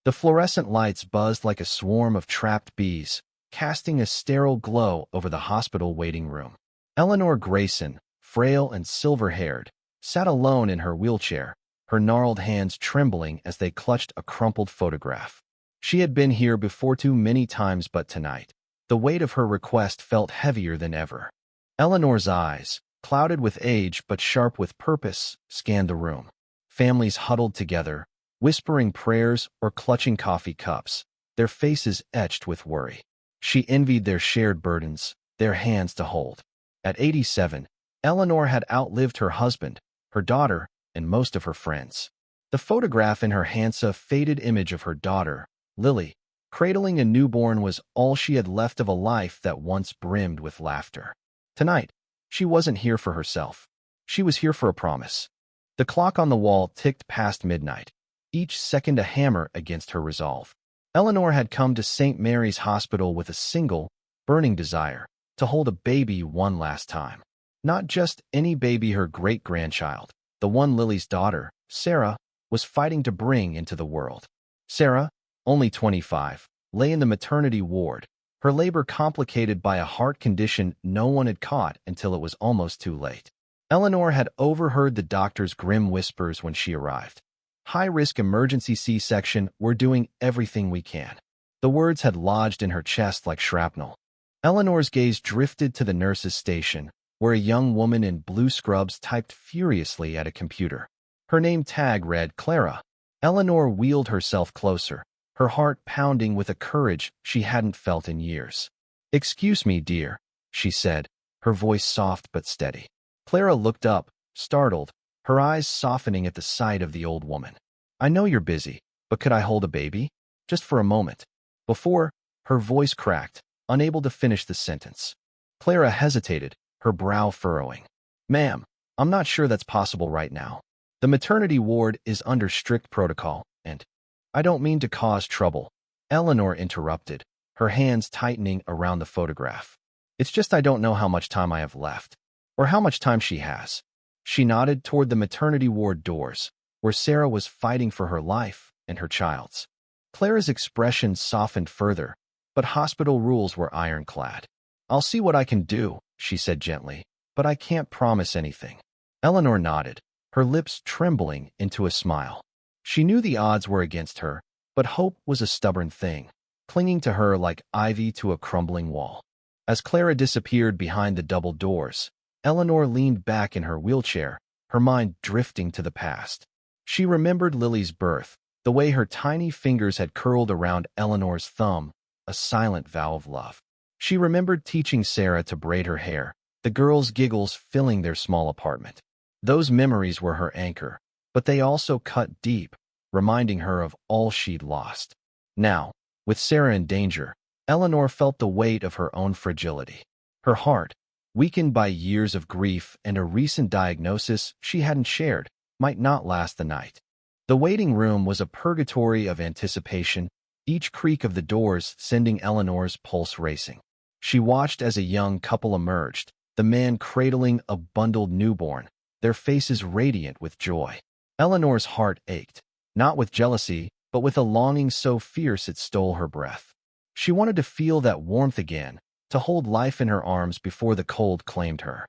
The fluorescent lights buzzed like a swarm of trapped bees, casting a sterile glow over the hospital waiting room. Eleanor Grayson, frail and silver-haired, sat alone in her wheelchair, her gnarled hands trembling as they clutched a crumpled photograph. She had been here before too many times, but tonight, the weight of her request felt heavier than ever. Eleanor's eyes, clouded with age but sharp with purpose, scanned the room. Families huddled together, whispering prayers or clutching coffee cups, their faces etched with worry. She envied their shared burdens, their hands to hold. At 87, Eleanor had outlived her husband, her daughter, and most of her friends. The photograph in her hands, a faded image of her daughter, Lily, cradling a newborn, was all she had left of a life that once brimmed with laughter. Tonight, she wasn't here for herself. She was here for a promise. The clock on the wall ticked past midnight, each second a hammer against her resolve. Eleanor had come to St. Mary's Hospital with a single, burning desire to hold a baby one last time. Not just any baby, her great-grandchild, the one Lily's daughter, Sarah, was fighting to bring into the world. Sarah, only 25, lay in the maternity ward, her labor complicated by a heart condition no one had caught until it was almost too late. Eleanor had overheard the doctor's grim whispers when she arrived. "High-risk emergency C-section, we're doing everything we can." The words had lodged in her chest like shrapnel. Eleanor's gaze drifted to the nurse's station, where a young woman in blue scrubs typed furiously at a computer. Her name tag read Clara. Eleanor wheeled herself closer, her heart pounding with a courage she hadn't felt in years. "Excuse me, dear," she said, her voice soft but steady. Clara looked up, startled, her eyes softening at the sight of the old woman. "I know you're busy, but could I hold a baby? Just for a moment?" Before, her voice cracked, unable to finish the sentence. Clara hesitated, her brow furrowing. "Ma'am, I'm not sure that's possible right now. The maternity ward is under strict protocol, and—" "I don't mean to cause trouble," Eleanor interrupted, her hands tightening around the photograph. "It's just I don't know how much time I have left, or how much time she has." She nodded toward the maternity ward doors, where Sarah was fighting for her life and her child's. Clara's expression softened further, but hospital rules were ironclad. "I'll see what I can do," she said gently, "but I can't promise anything." Eleanor nodded, her lips trembling into a smile. She knew the odds were against her, but hope was a stubborn thing, clinging to her like ivy to a crumbling wall. As Clara disappeared behind the double doors, Eleanor leaned back in her wheelchair, her mind drifting to the past. She remembered Lily's birth, the way her tiny fingers had curled around Eleanor's thumb, a silent vow of love. She remembered teaching Sarah to braid her hair, the girls' giggles filling their small apartment. Those memories were her anchor, but they also cut deep, reminding her of all she'd lost. Now, with Sarah in danger, Eleanor felt the weight of her own fragility. Her heart, weakened by years of grief and a recent diagnosis she hadn't shared, might not last the night. The waiting room was a purgatory of anticipation, each creak of the doors sending Eleanor's pulse racing. She watched as a young couple emerged, the man cradling a bundled newborn, their faces radiant with joy. Eleanor's heart ached, not with jealousy, but with a longing so fierce it stole her breath. She wanted to feel that warmth again, to hold life in her arms before the cold claimed her.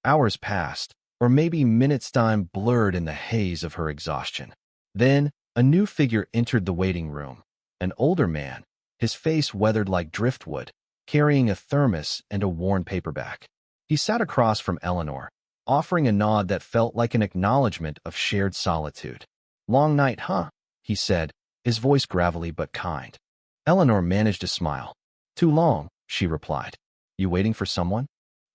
Hours passed, or maybe minutes, time blurred in the haze of her exhaustion. Then, a new figure entered the waiting room, an older man, his face weathered like driftwood, carrying a thermos and a worn paperback. He sat across from Eleanor, offering a nod that felt like an acknowledgement of shared solitude. "Long night, huh?" he said, his voice gravelly but kind. Eleanor managed a smile. "Too long," she replied. "You waiting for someone?"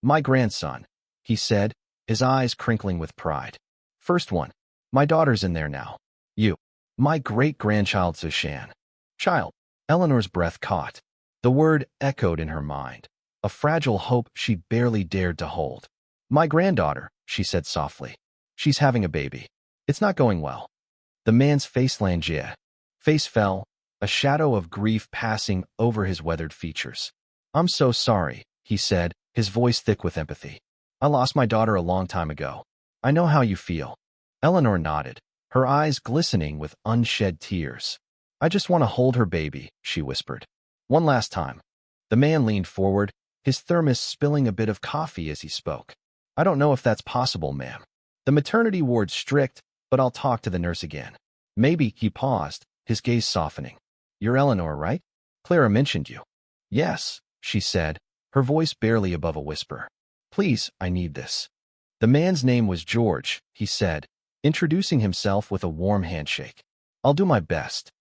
"My grandson," he said, his eyes crinkling with pride. "First one. My daughter's in there now." "You." "My great-grandchild Sushan." "Child." Eleanor's breath caught. The word echoed in her mind, a fragile hope she barely dared to hold. "My granddaughter," she said softly. "She's having a baby. It's not going well." The man's face fell, a shadow of grief passing over his weathered features. "I'm so sorry," he said, his voice thick with empathy. "I lost my daughter a long time ago. I know how you feel." Eleanor nodded, her eyes glistening with unshed tears. I just want to hold her baby, she whispered. One last time. The man leaned forward, his thermos spilling a bit of coffee as he spoke. I don't know if that's possible, ma'am. The maternity ward's strict, but I'll talk to the nurse again. Maybe, he paused, his gaze softening. You're Eleanor, right? Clara mentioned you. Yes, she said, her voice barely above a whisper. Please, I need this. The man's name was George, he said, introducing himself with a warm handshake. I'll do my best.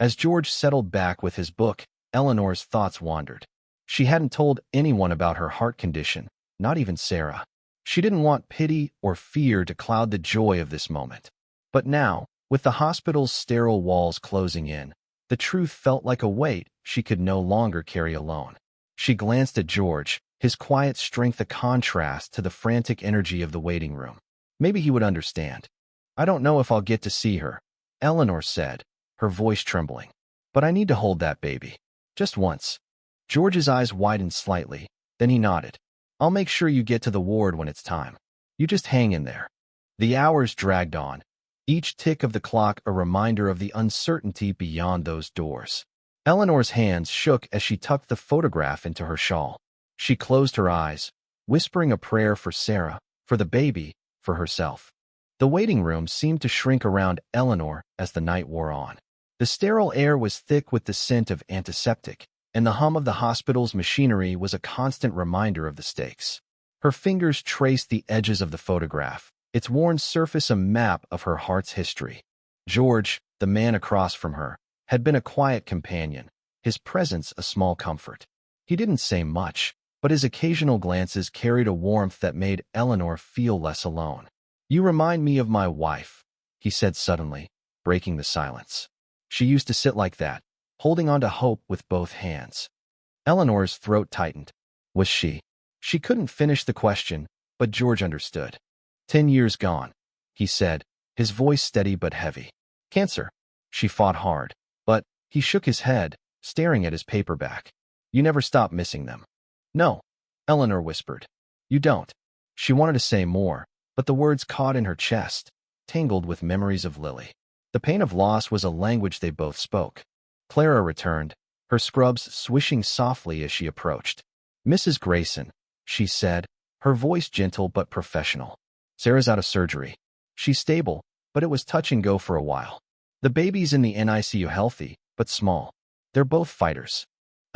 As George settled back with his book, Eleanor's thoughts wandered. She hadn't told anyone about her heart condition, not even Sarah. She didn't want pity or fear to cloud the joy of this moment. But now, with the hospital's sterile walls closing in, the truth felt like a weight she could no longer carry alone. She glanced at George, his quiet strength a contrast to the frantic energy of the waiting room. Maybe he would understand. I don't know if I'll get to see her, Eleanor said, her voice trembling. But I need to hold that baby. Just once. George's eyes widened slightly, then he nodded. I'll make sure you get to the ward when it's time. You just hang in there. The hours dragged on, each tick of the clock a reminder of the uncertainty beyond those doors. Eleanor's hands shook as she tucked the photograph into her shawl. She closed her eyes, whispering a prayer for Sarah, for the baby, for herself. The waiting room seemed to shrink around Eleanor as the night wore on. The sterile air was thick with the scent of antiseptic, and the hum of the hospital's machinery was a constant reminder of the stakes. Her fingers traced the edges of the photograph, its worn surface a map of her heart's history. George, the man across from her, had been a quiet companion, his presence a small comfort. He didn't say much, but his occasional glances carried a warmth that made Eleanor feel less alone. You remind me of my wife, he said suddenly, breaking the silence. She used to sit like that, holding on to hope with both hands. Eleanor's throat tightened. Was she? She couldn't finish the question, but George understood. 10 years gone, he said, his voice steady but heavy. Cancer. She fought hard, but he shook his head, staring at his paperback. You never stop missing them. No, Eleanor whispered. You don't. She wanted to say more, but the words caught in her chest, tangled with memories of Lily. The pain of loss was a language they both spoke. Clara returned, her scrubs swishing softly as she approached. Mrs. Grayson, she said, her voice gentle but professional. Sarah's out of surgery. She's stable, but it was touch and go for a while. The baby's in the NICU healthy, but small. They're both fighters.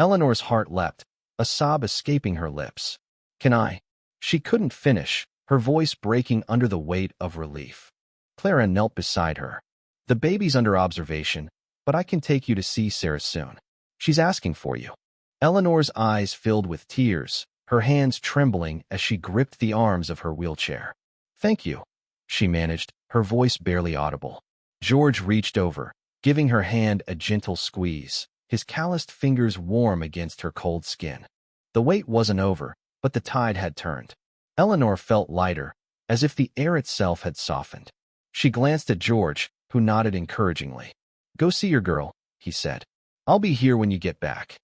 Eleanor's heart leapt, a sob escaping her lips. Can I? She couldn't finish, her voice breaking under the weight of relief. Clara knelt beside her. The baby's under observation, but I can take you to see Sarah soon. She's asking for you. Eleanor's eyes filled with tears, her hands trembling as she gripped the arms of her wheelchair. Thank you, she managed, her voice barely audible. George reached over, giving her hand a gentle squeeze, his calloused fingers warm against her cold skin. The wait wasn't over, but the tide had turned. Eleanor felt lighter, as if the air itself had softened. She glanced at George, who nodded encouragingly. Go see your girl, he said. I'll be here when you get back.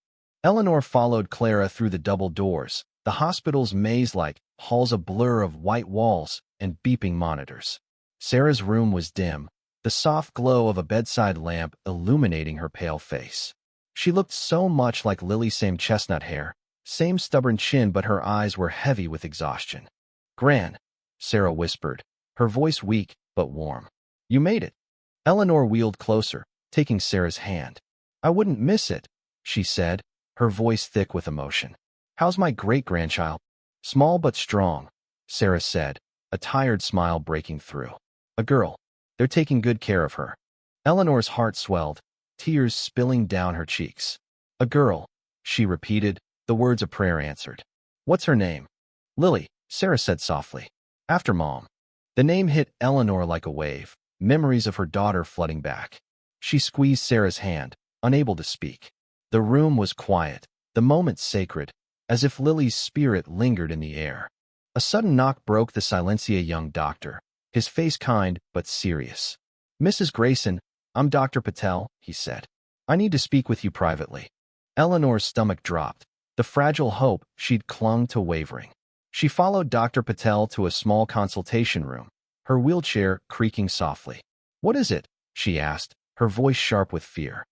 Eleanor followed Clara through the double doors, the hospital's maze-like halls a blur of white walls and beeping monitors. Sarah's room was dim, the soft glow of a bedside lamp illuminating her pale face. She looked so much like Lily, same chestnut hair, same stubborn chin, but her eyes were heavy with exhaustion. Gran, Sarah whispered, her voice weak but warm. You made it. Eleanor wheeled closer, taking Sarah's hand. I wouldn't miss it, she said, her voice thick with emotion. How's my great-grandchild? Small but strong, Sarah said, a tired smile breaking through. A girl. They're taking good care of her. Eleanor's heart swelled, tears spilling down her cheeks. A girl, she repeated, the words a prayer answered. What's her name? Lily, Sarah said softly. After Mom. The name hit Eleanor like a wave, memories of her daughter flooding back. She squeezed Sarah's hand, unable to speak. The room was quiet, the moment sacred, as if Lily's spirit lingered in the air. A sudden knock broke the silence. A young doctor, his face kind but serious. Mrs. Grayson, I'm Dr. Patel, he said. I need to speak with you privately. Eleanor's stomach dropped, the fragile hope she'd clung to wavering. She followed Dr. Patel to a small consultation room, her wheelchair creaking softly. What is it? She asked, her voice sharp with fear.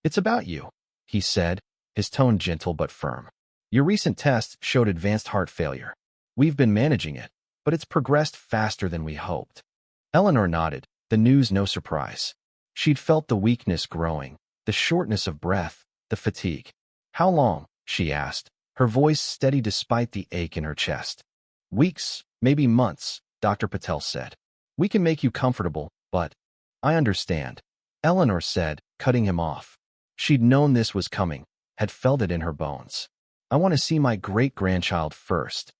It's about you, he said, his tone gentle but firm. Your recent test showed advanced heart failure. We've been managing it, but it's progressed faster than we hoped. Eleanor nodded, the news no surprise. She'd felt the weakness growing, the shortness of breath, the fatigue. How long? She asked, her voice steady despite the ache in her chest. Weeks, maybe months, Dr. Patel said. We can make you comfortable, but… I understand, Eleanor said, cutting him off. She'd known this was coming, had felt it in her bones. I want to see my great-grandchild first.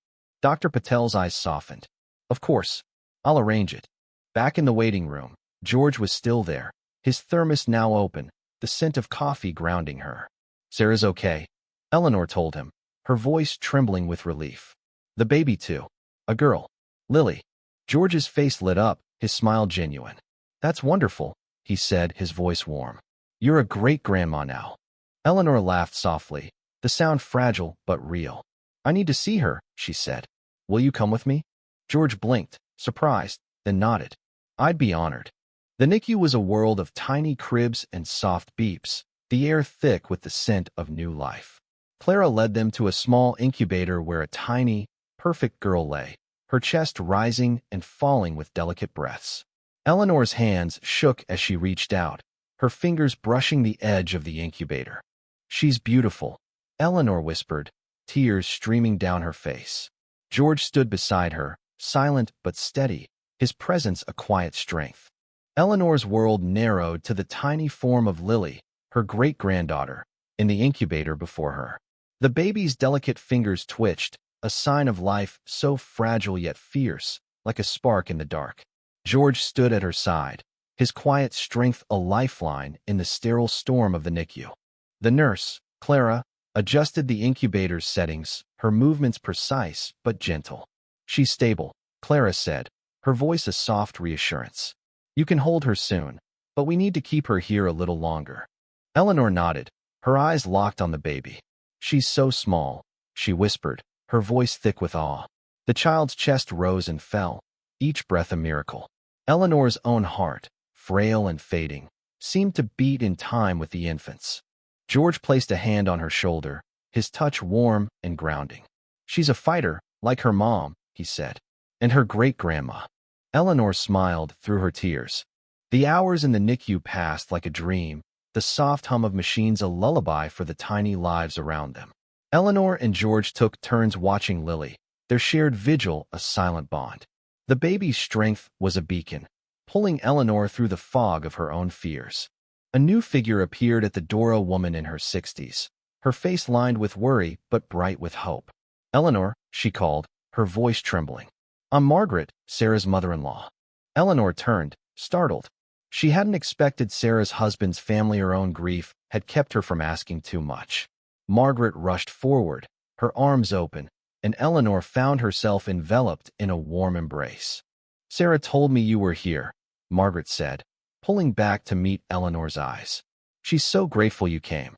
Dr. Patel's eyes softened. Of course, I'll arrange it. Back in the waiting room, George was still there, his thermos now open, the scent of coffee grounding her. Sarah's okay, Eleanor told him, her voice trembling with relief. The baby too. A girl. Lily. George's face lit up, his smile genuine. That's wonderful, he said, his voice warm. You're a great-grandma now. Eleanor laughed softly, the sound fragile but real. I need to see her, she said. Will you come with me? George blinked, surprised, then nodded. I'd be honored. The NICU was a world of tiny cribs and soft beeps, the air thick with the scent of new life. Clara led them to a small incubator where a tiny, perfect girl lay, her chest rising and falling with delicate breaths. Eleanor's hands shook as she reached out, her fingers brushing the edge of the incubator. She's beautiful, Eleanor whispered, tears streaming down her face. George stood beside her, silent but steady, his presence a quiet strength. Eleanor's world narrowed to the tiny form of Lily, her great-granddaughter, in the incubator before her. The baby's delicate fingers twitched, a sign of life so fragile yet fierce, like a spark in the dark. George stood at her side, his quiet strength a lifeline in the sterile storm of the NICU. The nurse, Clara, adjusted the incubator's settings, her movements precise but gentle. She's stable, Clara said, her voice a soft reassurance. You can hold her soon, but we need to keep her here a little longer. Eleanor nodded, her eyes locked on the baby. She's so small, she whispered, her voice thick with awe. The child's chest rose and fell, each breath a miracle. Eleanor's own heart, frail and fading, seemed to beat in time with the infant's. George placed a hand on her shoulder, his touch warm and grounding. She's a fighter, like her mom, he said, and her great-grandma. Eleanor smiled through her tears. The hours in the NICU passed like a dream, the soft hum of machines a lullaby for the tiny lives around them. Eleanor and George took turns watching Lily, their shared vigil a silent bond. The baby's strength was a beacon, pulling Eleanor through the fog of her own fears. A new figure appeared at the door, a woman in her 60s, her face lined with worry but bright with hope. Eleanor, she called, her voice trembling. I'm Margaret, Sarah's mother-in-law. Eleanor turned, startled. She hadn't expected Sarah's husband's family. Her own grief had kept her from asking too much. Margaret rushed forward, her arms open, and Eleanor found herself enveloped in a warm embrace. Sarah told me you were here, Margaret said, pulling back to meet Eleanor's eyes. She's so grateful you came.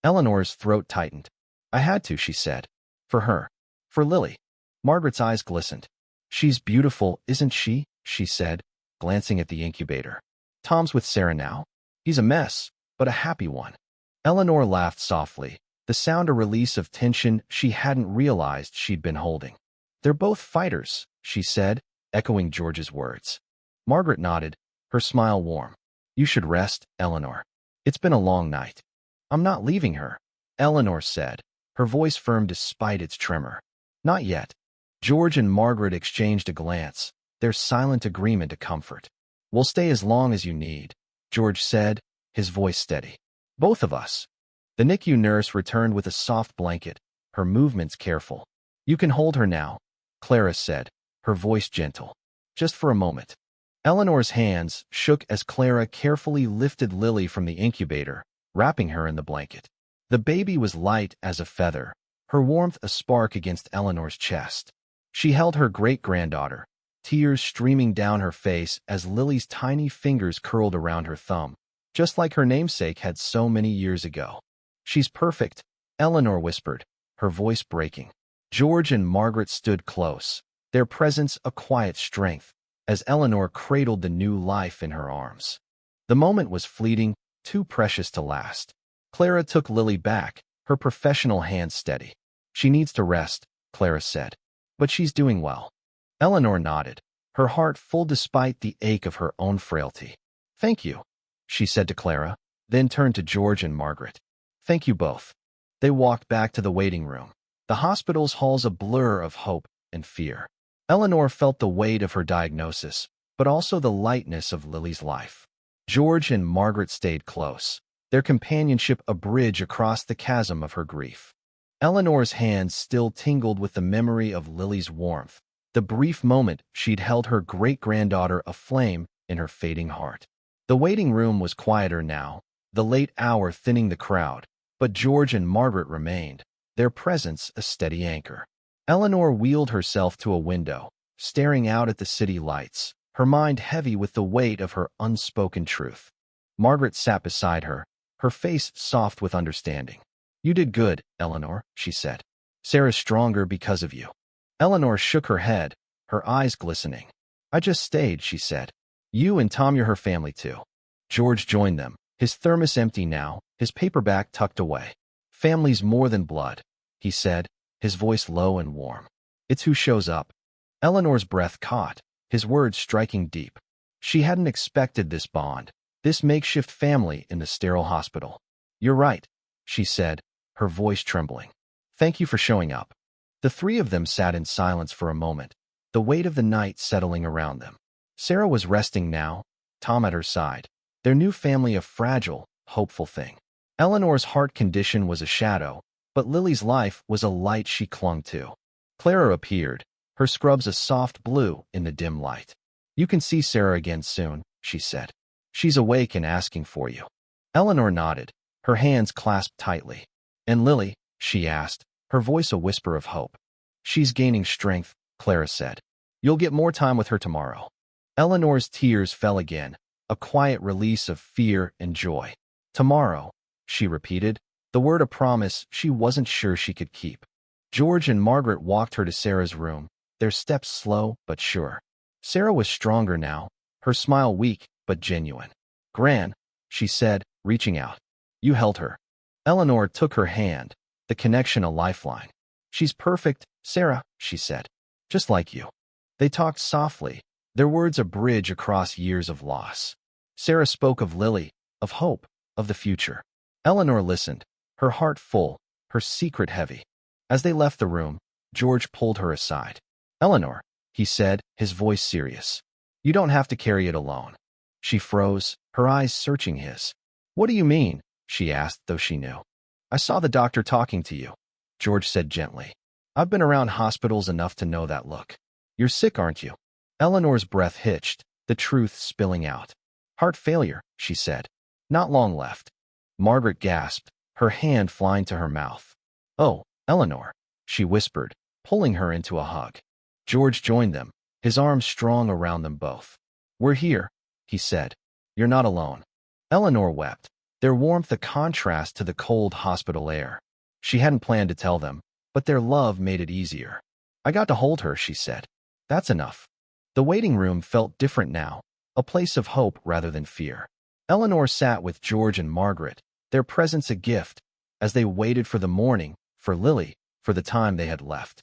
Eleanor's throat tightened. I had to, she said. For her. For Lily. Margaret's eyes glistened. She's beautiful, isn't she? She said, glancing at the incubator. Tom's with Sarah now. He's a mess, but a happy one. Eleanor laughed softly, the sound a release of tension she hadn't realized she'd been holding. They're both fighters, she said, echoing George's words. Margaret nodded, her smile warm. You should rest, Eleanor. It's been a long night. I'm not leaving her, Eleanor said, her voice firm despite its tremor. Not yet. George and Margaret exchanged a glance, their silent agreement a comfort. We'll stay as long as you need, George said, his voice steady. Both of us. The NICU nurse returned with a soft blanket, her movements careful. You can hold her now, Clara said, her voice gentle. Just for a moment. Eleanor's hands shook as Clara carefully lifted Lily from the incubator, wrapping her in the blanket. The baby was light as a feather, her warmth a spark against Eleanor's chest. She held her great-granddaughter, tears streaming down her face as Lily's tiny fingers curled around her thumb, just like her namesake had so many years ago. She's perfect, Eleanor whispered, her voice breaking. George and Margaret stood close, their presence a quiet strength, as Eleanor cradled the new life in her arms. The moment was fleeting, too precious to last. Clara took Lily back, her professional hand steady. She needs to rest, Clara said. But she's doing well. Eleanor nodded, her heart full despite the ache of her own frailty. Thank you, she said to Clara, then turned to George and Margaret. Thank you both. They walked back to the waiting room. The hospital's halls a blur of hope and fear. Eleanor felt the weight of her diagnosis, but also the lightness of Lily's life. George and Margaret stayed close, their companionship a bridge across the chasm of her grief. Eleanor's hands still tingled with the memory of Lily's warmth, the brief moment she'd held her great-granddaughter aflame in her fading heart. The waiting room was quieter now, the late hour thinning the crowd, but George and Margaret remained, their presence a steady anchor. Eleanor wheeled herself to a window, staring out at the city lights, her mind heavy with the weight of her unspoken truth. Margaret sat beside her, her face soft with understanding. You did good, Eleanor, she said. Sarah's stronger because of you. Eleanor shook her head, her eyes glistening. I just stayed, she said. You and Tom, you're her family too. George joined them, his thermos empty now, his paperback tucked away. Family's more than blood, he said, his voice low and warm. It's who shows up. Eleanor's breath caught, his words striking deep. She hadn't expected this bond, this makeshift family in the sterile hospital. You're right, she said, her voice trembling. Thank you for showing up. The three of them sat in silence for a moment, the weight of the night settling around them. Sarah was resting now, Tom at her side, their new family a fragile, hopeful thing. Eleanor's heart condition was a shadow, but Lily's life was a light she clung to. Clara appeared, her scrubs a soft blue in the dim light. You can see Sarah again soon, she said. She's awake and asking for you. Eleanor nodded, her hands clasped tightly. And Lily, she asked, her voice a whisper of hope. She's gaining strength, Clara said. You'll get more time with her tomorrow. Eleanor's tears fell again, a quiet release of fear and joy. Tomorrow, she repeated, the word a promise she wasn't sure she could keep. George and Margaret walked her to Sarah's room, their steps slow but sure. Sarah was stronger now, her smile weak but genuine. Gran, she said, reaching out. You held her. Eleanor took her hand, the connection a lifeline. She's perfect, Sarah, she said. Just like you. They talked softly, their words a bridge across years of loss. Sarah spoke of Lily, of hope, of the future. Eleanor listened, her heart full, her secret heavy. As they left the room, George pulled her aside. Eleanor, he said, his voice serious. You don't have to carry it alone. She froze, her eyes searching his. What do you mean? She asked, though she knew. I saw the doctor talking to you, George said gently. I've been around hospitals enough to know that look. You're sick, aren't you? Eleanor's breath hitched, the truth spilling out. Heart failure, she said. Not long left. Margaret gasped, her hand flying to her mouth. Oh, Eleanor, she whispered, pulling her into a hug. George joined them, his arms strong around them both. We're here, he said. You're not alone. Eleanor wept, their warmth a contrast to the cold hospital air. She hadn't planned to tell them, but their love made it easier. I got to hold her, she said. That's enough. The waiting room felt different now, a place of hope rather than fear. Eleanor sat with George and Margaret, their presence a gift, as they waited for the morning, for Lily, for the time they had left.